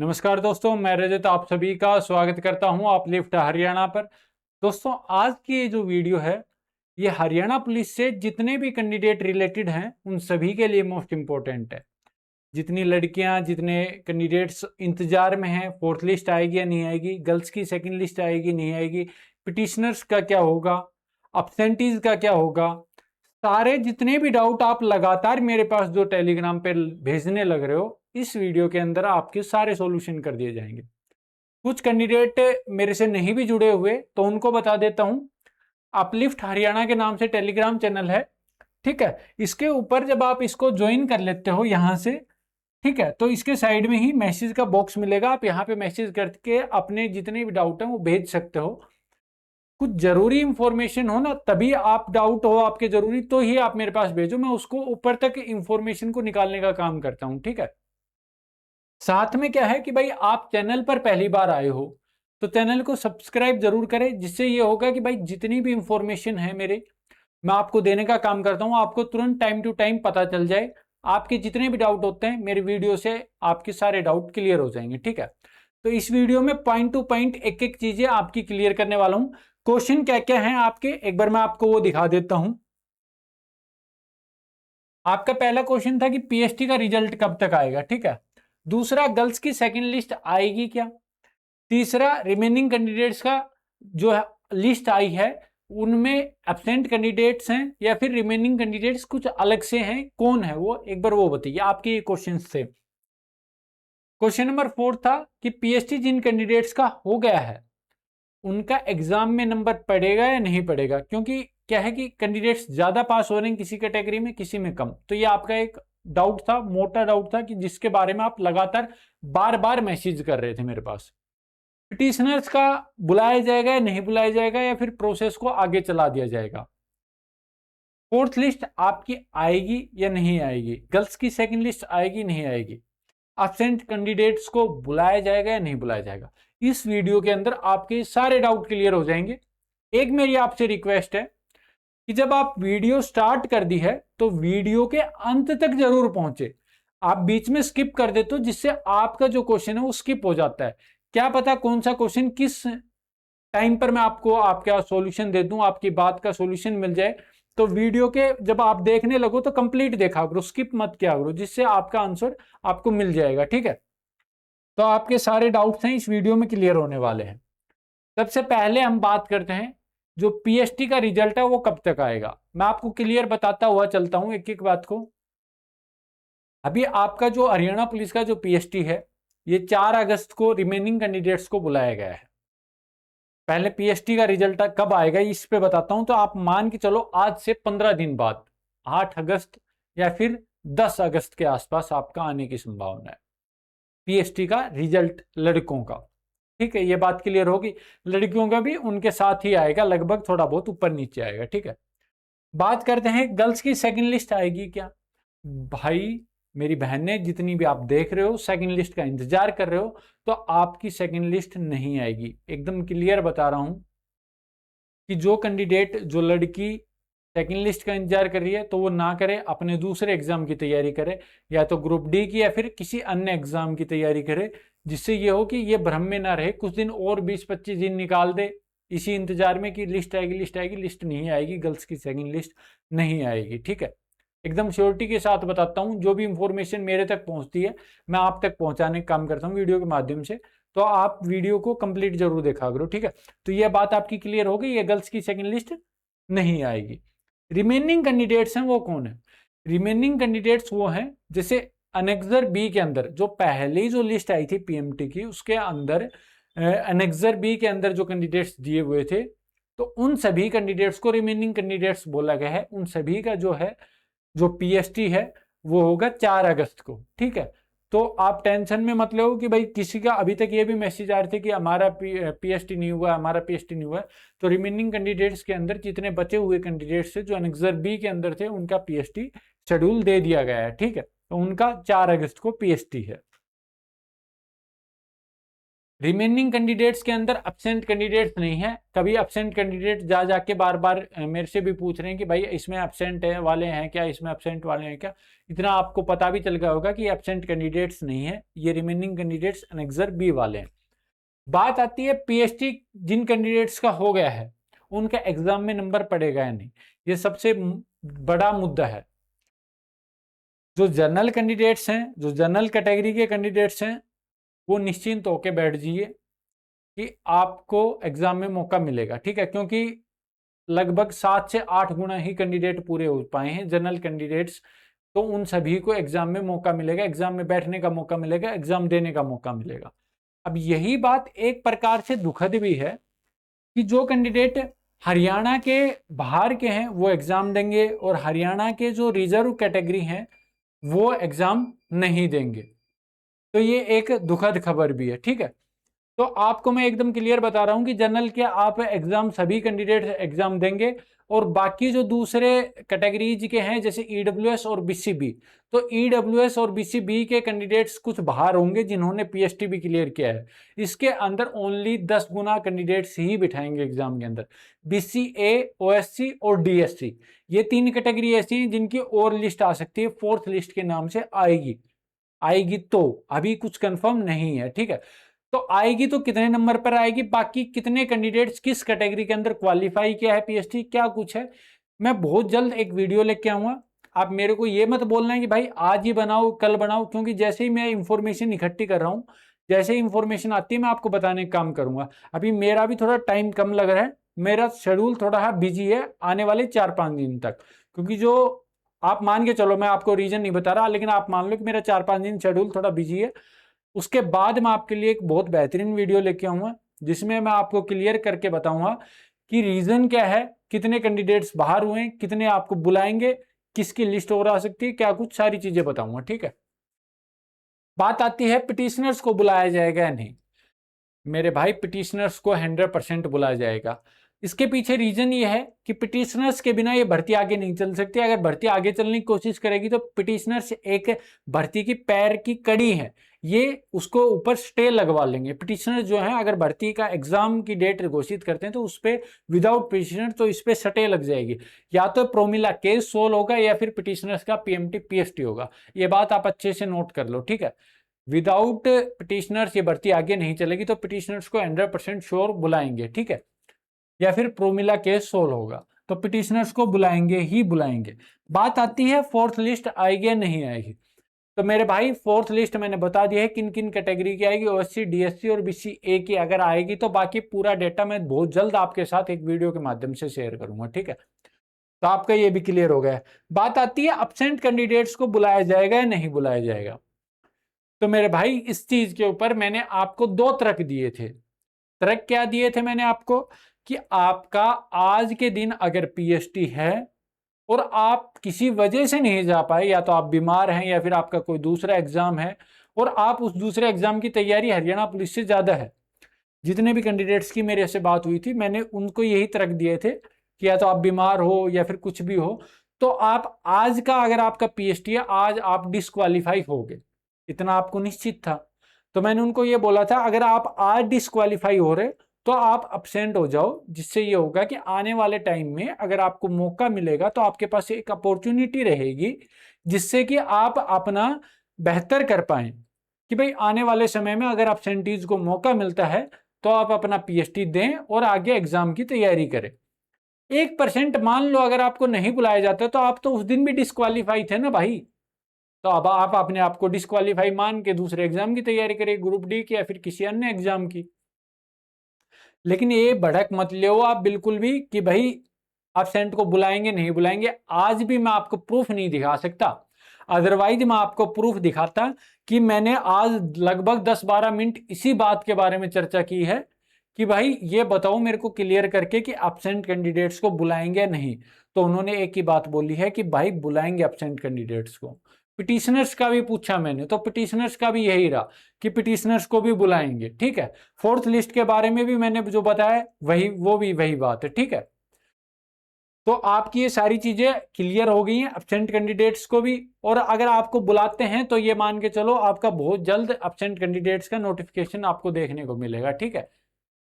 नमस्कार दोस्तों, मैं रजत आप सभी का स्वागत करता हूं अपलिफ्ट हरियाणा पर। दोस्तों, आज की ये जो वीडियो है ये हरियाणा पुलिस से जितने भी कैंडिडेट रिलेटेड हैं उन सभी के लिए मोस्ट इम्पोर्टेंट है। जितनी लड़कियां, जितने कैंडिडेट्स इंतजार में हैं, फोर्थ लिस्ट आएगी या नहीं आएगी, गर्ल्स की सेकंड लिस्ट आएगी नहीं आएगी, पिटिशनर्स का क्या होगा, अब्सेंटीज का क्या होगा, सारे जितने भी डाउट आप लगातार मेरे पास जो टेलीग्राम पे भेजने लग रहे हो, इस वीडियो के अंदर आपके सारे सॉल्यूशन कर दिए जाएंगे। कुछ कैंडिडेट मेरे से नहीं भी जुड़े हुए तो उनको बता देता हूं, अपलिफ्ट हरियाणा के नाम से टेलीग्राम चैनल है, ठीक है। इसके ऊपर जब आप इसको ज्वाइन कर लेते हो यहां से, ठीक है, तो इसके साइड में ही मैसेज का बॉक्स मिलेगा। आप यहाँ पे मैसेज करके अपने जितने भी डाउट हैं वो भेज सकते हो। कुछ जरूरी इंफॉर्मेशन हो ना, तभी आप डाउट हो आपके जरूरी तो ही आप मेरे पास भेजो, मैं उसको ऊपर तक इंफॉर्मेशन को निकालने का काम करता हूं, ठीक है। साथ में क्या है कि भाई आप चैनल पर पहली बार आए हो तो चैनल को सब्सक्राइब जरूर करें, जिससे ये होगा कि भाई जितनी भी इंफॉर्मेशन है मेरे, मैं आपको देने का काम करता हूं, आपको तुरंत टाइम टू टाइम पता चल जाए। आपके जितने भी डाउट होते हैं मेरी वीडियो से आपके सारे डाउट क्लियर हो जाएंगे, ठीक है। तो इस वीडियो में पॉइंट टू पॉइंट एक एक चीजें आपकी क्लियर करने वाला हूं। क्वेश्चन क्या क्या हैं आपके, एक बार मैं आपको वो दिखा देता हूं। आपका पहला क्वेश्चन था कि पीएसटी का रिजल्ट कब तक आएगा, ठीक है। दूसरा, गर्ल्स की सेकंड लिस्ट आएगी क्या। तीसरा, रिमेनिंग कैंडिडेट्स का जो लिस्ट आई है उनमें एब्सेंट कैंडिडेट्स हैं या फिर रिमेनिंग कैंडिडेट्स कुछ अलग से हैं, कौन है वो, एक बार वो बताइए। आपके ये क्वेश्चन थे। क्वेश्चन नंबर 4 था कि पीएसटी जिन कैंडिडेट्स का हो गया है उनका एग्जाम में नंबर पड़ेगा या नहीं पड़ेगा, क्योंकि क्या है कि कैंडिडेट्स ज्यादा पास हो रहे हैं किसी कैटेगरी में, किसी में कम। तो ये आपका एक डाउट था, मोटा डाउट था, कि जिसके बारे में आप लगातार बार बार मैसेज कर रहे थे मेरे पास। पिटिशनर्स का बुलाया जाएगा या नहीं बुलाया जाएगा, या फिर प्रोसेस को आगे चला दिया जाएगा। फोर्थ लिस्ट आपकी आएगी या नहीं आएगी, गर्ल्स की सेकंड लिस्ट आएगी नहीं आएगी, एब्सेंट कैंडिडेट्स को बुलाया जाएगा या नहीं बुलाया जाएगा। इस वीडियो के अंदर आपके सारे डाउट क्लियर हो जाएंगे। एक मेरी आपसे रिक्वेस्ट है कि जब आप वीडियो स्टार्ट कर दी है तो वीडियो के अंत तक जरूर पहुंचे। आप बीच में स्किप कर देते हो जिससे आपका जो क्वेश्चन है वो स्किप हो जाता है। क्या पता कौन सा क्वेश्चन किस टाइम पर मैं आपको आपका सॉल्यूशन दे दूं, आपकी बात का सॉल्यूशन मिल जाए। तो वीडियो के जब आप देखने लगो तो कंप्लीट देखा करो, स्किप मत किया करो, जिससे आपका आंसर आपको मिल जाएगा, ठीक है। तो आपके सारे डाउट्स हैं इस वीडियो में क्लियर होने वाले हैं। सबसे पहले हम बात करते हैं जो पीएसटी का रिजल्ट है वो कब तक आएगा। मैं आपको क्लियर बताता हुआ चलता हूं एक एक बात को। अभी आपका जो हरियाणा पुलिस का जो पीएसटी है ये 4 अगस्त को रिमेनिंग कैंडिडेट्स को बुलाया गया है। पहले पीएसटी का रिजल्ट कब आएगा इस पे बताता हूं। तो आप मान के चलो आज से 15 दिन बाद 8 अगस्त या फिर 10 अगस्त के आसपास आपका आने की संभावना है पीएसटी का रिजल्ट लड़कों का, ठीक है। ये बात क्लियर होगी। लड़कियों का भी उनके साथ ही आएगा, लगभग थोड़ा बहुत ऊपर नीचे आएगा, ठीक है। बात करते हैं गर्ल्स की सेकंड लिस्ट आएगी क्या। भाई मेरी बहनें जितनी भी आप देख रहे हो सेकंड लिस्ट का इंतजार कर रहे हो, तो आपकी सेकंड लिस्ट नहीं आएगी। एकदम क्लियर बता रहा हूं कि जो कैंडिडेट, जो लड़की सेकंड लिस्ट का इंतजार कर रही है तो वो ना करे, अपने दूसरे एग्जाम की तैयारी करे, या तो ग्रुप डी की या फिर किसी अन्य एग्जाम की तैयारी करे, जिससे ये हो कि ये भ्रम में ना रहे, कुछ दिन और 20-25 दिन निकाल दे इसी इंतजार में कि लिस्ट आएगी लिस्ट आएगी। लिस्ट नहीं आएगी, गर्ल्स की सेकंड लिस्ट नहीं आएगी, ठीक है। एकदम श्योरिटी के साथ बताता हूं, जो भी इंफॉर्मेशन मेरे तक पहुंचती है मैं आप तक पहुंचाने का काम करता हूं वीडियो के माध्यम से। तो आप वीडियो को कंप्लीट जरूर देखा करो, ठीक है। तो यह बात आपकी क्लियर हो गई, ये गर्ल्स की सेकंड लिस्ट नहीं आएगी। रिमेनिंग कैंडिडेट्स हैं वो कौन है। रिमेनिंग कैंडिडेट्स वो हैं जैसे अनेक्सर बी के अंदर जो पहले जो लिस्ट आई थी पीएमटी की, उसके अंदर अनेक्सर बी के अंदर जो कैंडिडेट्स दिए हुए थे, तो उन सभी कैंडिडेट्स को रिमेनिंग कैंडिडेट्स बोला गया है। उन सभी का जो है जो पीएसटी है वो होगा 4 अगस्त को, ठीक है। तो आप टेंशन में मत लो कि भाई किसी का अभी तक ये भी मैसेज आ रहे थे कि हमारा पीएसटी नहीं हुआ, हमारा पीएसटी नहीं हुआ। तो रिमेनिंग कैंडिडेट्स के अंदर जितने बचे हुए कैंडिडेट्स थे जो अनेक्सर बी के अंदर थे उनका पीएसटी शेड्यूल दे दिया गया है, ठीक है। तो उनका 4 अगस्त को पीएसटी है। रिमेनिंग कैंडिडेट्स के अंदर अब्सेंट कैंडिडेट्स नहीं है। कभी अब्सेंट कैंडिडेट जा जाके बार बार मेरे से भी पूछ रहे हैं कि भाई इसमें अब्सेंट है वाले हैं क्या, इसमें अब्सेंट वाले हैं क्या। इतना आपको पता भी चल गया होगा कि अब्सेंट कैंडिडेट्स नहीं है, ये रिमेनिंग कैंडिडेट्स एनेक्सर बी वाले हैं। बात आती है पीएचडी जिन कैंडिडेट्स का हो गया है उनका एग्जाम में नंबर पड़ेगा या नहीं, ये सबसे बड़ा मुद्दा है। जो जनरल कैंडिडेट्स हैं, जो जनरल कैटेगरी के कैंडिडेट्स हैं, वो निश्चिंत होकर बैठ जाइए कि आपको एग्जाम में मौका मिलेगा, ठीक है। क्योंकि लगभग 7 से 8 गुना ही कैंडिडेट पूरे हो पाए हैं जनरल कैंडिडेट्स, तो उन सभी को एग्जाम में मौका मिलेगा, एग्जाम में बैठने का मौका मिलेगा, एग्जाम देने का मौका मिलेगा। अब यही बात एक प्रकार से दुखद भी है कि जो कैंडिडेट हरियाणा के बाहर के हैं वो एग्जाम देंगे और हरियाणा के जो रिजर्व कैटेगरी हैं वो एग्जाम नहीं देंगे, तो ये एक दुखद खबर भी है, ठीक है। तो आपको मैं एकदम क्लियर बता रहा हूं कि जनरल के आप एग्जाम सभी कैंडिडेट एग्जाम देंगे, और बाकी जो दूसरे कैटेगरीज के हैं जैसे ईडब्ल्यूएस और बीसीबी, तो ईडब्ल्यूएस और बीसीबी के कैंडिडेट्स कुछ बाहर होंगे जिन्होंने पीएचडी भी क्लियर किया है। इसके अंदर ओनली 10 गुना कैंडिडेट्स ही बिठाएंगे एग्जाम के अंदर। बीसीए, ओएससी और डीएससी, ये 3 कैटेगरी ऐसी हैं जिनकी और लिस्ट आ सकती है, 4th लिस्ट के नाम से आएगी तो अभी कुछ कंफर्म नहीं है, ठीक है। तो आएगी तो कितने नंबर पर आएगी, बाकी कितने कैंडिडेट्स किस कैटेगरी के अंदर क्वालिफाई किया है पीएचडी, क्या कुछ है, मैं बहुत जल्द एक वीडियो लेके आऊंगा। आप मेरे को ये मत बोलना है कि भाई आज ही बनाओ कल बनाओ, क्योंकि जैसे ही मैं इंफॉर्मेशन इकट्ठी कर रहा हूं, जैसे ही इंफॉर्मेशन आती है मैं आपको बताने का काम करूंगा। अभी मेरा भी थोड़ा टाइम कम लग रहा है, मेरा शेड्यूल थोड़ा बिजी है आने वाले 4-5 दिन तक, क्योंकि जो आप मान के चलो, मैं आपको रीजन नहीं बता रहा, लेकिन आप मान लो कि मेरा 4-5 दिन शेड्यूल थोड़ा बिजी है। उसके बाद मैं आपके लिए एक बहुत बेहतरीन वीडियो लेके आऊंगा जिसमें मैं आपको क्लियर करके बताऊंगा कि रीजन क्या है, कितने कैंडिडेट्स बाहर हुए, कितने आपको बुलाएंगे, किसकी लिस्ट और आ सकती है, क्या कुछ सारी चीजें बताऊंगा, ठीक है। बात आती है पिटिशनर्स को बुलाया जाएगा या नहीं। मेरे भाई पिटिशनर्स को 100% बुलाया जाएगा। इसके पीछे रीजन ये है कि पिटिशनर्स के बिना ये भर्ती आगे नहीं चल सकती। अगर भर्ती आगे चलने की कोशिश करेगी तो पिटिशनर्स एक भर्ती की पैर की कड़ी है, ये उसको ऊपर स्टे लगवा लेंगे। पिटिशनर जो है अगर भर्ती का एग्जाम की डेट घोषित करते हैं तो उस पर विदाउट पिटिशनर तो इस पर स्टे लग जाएगी, या तो प्रोमिला केस सोल्व होगा या फिर पिटिशनर्स का पीएमटी पीएचडी होगा। ये बात आप अच्छे से नोट कर लो, ठीक है। विदाउट पिटिशनर्स ये भर्ती आगे नहीं चलेगी, तो पिटिशनर्स को 100% श्योर बुलाएंगे, ठीक है, या फिर प्रोमिला केस सोल्व होगा, तो पिटिशनर्स को बुलाएंगे ही बुलाएंगे। बात आती है 4th लिस्ट आएगी या नहीं आएगी। तो मेरे भाई 4th लिस्ट मैंने बता दिया है किन किन कैटेगरी की आएगी, ओएससी, डीएससी और बीसीए की अगर आएगी तो बाकी पूरा डेटा मैं बहुत जल्द आपके साथ एक वीडियो के माध्यम से शेयर करूंगा, ठीक है। तो आपका ये भी क्लियर हो गया है। बात आती है अब्सेंट कैंडिडेट्स को बुलाया जाएगा या नहीं बुलाया जाएगा। तो मेरे भाई इस चीज के ऊपर मैंने आपको 2 तर्क दिए थे। तर्क क्या दिए थे मैंने आपको, कि आपका आज के दिन अगर पीएचडी है और आप किसी वजह से नहीं जा पाए, या तो आप बीमार हैं या फिर आपका कोई दूसरा एग्जाम है, और आप उस दूसरे एग्जाम की तैयारी हरियाणा पुलिस से ज्यादा है। जितने भी कैंडिडेट्स की मेरे से बात हुई थी मैंने उनको यही तर्क दिए थे कि या तो आप बीमार हो या फिर कुछ भी हो, तो आप आज का अगर आपका पीएचडी है आज आप डिस्क्वालीफाई हो गए, इतना आपको निश्चित था। तो मैंने उनको ये बोला था अगर आप आज डिस्क्वालीफाई हो रहे तो आप अब्सेंट हो जाओ, जिससे ये होगा कि आने वाले टाइम में अगर आपको मौका मिलेगा तो आपके पास एक अपॉर्चुनिटी रहेगी जिससे कि आप अपना बेहतर कर पाए, कि भाई आने वाले समय में अगर अब्सेंटीज को मौका मिलता है तो आप अपना पीएचडी दें और आगे एग्जाम की तैयारी करें। 1% मान लो अगर आपको नहीं बुलाया जाता तो आप तो उस दिन भी डिस्क्वालीफाई थे ना भाई, तो अब आप अपने आप को डिस्क्वालीफाई मान के दूसरे एग्जाम की तैयारी करें, ग्रुप डी की या फिर किसी अन्य एग्जाम की। लेकिन ये भड़क मत लो आप बिल्कुल भी कि भाई एब्सेंट को बुलाएंगे नहीं बुलाएंगे। आज भी मैं आपको प्रूफ नहीं दिखा सकता, अदरवाइज मैं आपको प्रूफ दिखाता कि मैंने आज लगभग 10-12 मिनट इसी बात के बारे में चर्चा की है कि भाई ये बताओ मेरे को क्लियर करके कि एब्सेंट कैंडिडेट्स को बुलाएंगे नहीं। तो उन्होंने एक ही बात बोली है कि भाई बुलाएंगे एब्सेंट कैंडिडेट्स को। पिटिशनर्स का भी पूछा मैंने तो पिटिशनर्स का भी यही रहा कि पिटिशनर्स को भी बुलाएंगे, ठीक है। 4th लिस्ट के बारे में भी मैंने जो बताया वही वो भी वही बात है, ठीक है। तो आपकी ये सारी चीजें क्लियर हो गई हैं एब्सेंट कैंडिडेट्स को भी। और अगर आपको बुलाते हैं तो ये मान के चलो आपका बहुत जल्द एब्सेंट कैंडिडेट्स का नोटिफिकेशन आपको देखने को मिलेगा, ठीक है।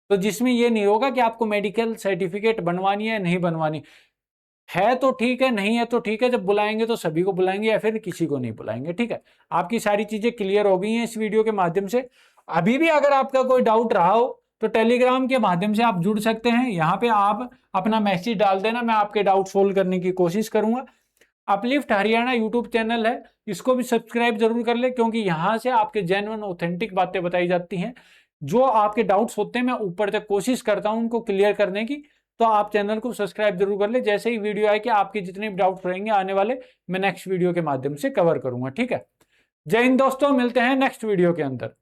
तो जिसमें ये नहीं होगा कि आपको मेडिकल सर्टिफिकेट बनवानी है नहीं बनवानी है, तो ठीक है, नहीं है तो ठीक है, जब बुलाएंगे तो सभी को बुलाएंगे या फिर किसी को नहीं बुलाएंगे, ठीक है। आपकी सारी चीजें क्लियर हो गई हैं इस वीडियो के माध्यम से। अभी भी अगर आपका कोई डाउट रहा हो तो टेलीग्राम के माध्यम से आप जुड़ सकते हैं, यहाँ पे आप अपना मैसेज डाल देना, मैं आपके डाउट सोल्व करने की कोशिश करूंगा। अपलिफ्ट हरियाणा यूट्यूब चैनल है, इसको भी सब्सक्राइब जरूर कर ले, क्योंकि यहाँ से आपके जेन्युइन ऑथेंटिक बातें बताई जाती हैं। जो आपके डाउट्स होते हैं मैं ऊपर तक कोशिश करता हूं उनको क्लियर करने की। तो आप चैनल को सब्सक्राइब जरूर कर ले, जैसे ही वीडियो आए कि आपके जितने भी डाउट्स रहेंगे आने वाले मैं नेक्स्ट वीडियो के माध्यम से कवर करूंगा, ठीक है। जय हिंद दोस्तों, मिलते हैं नेक्स्ट वीडियो के अंदर।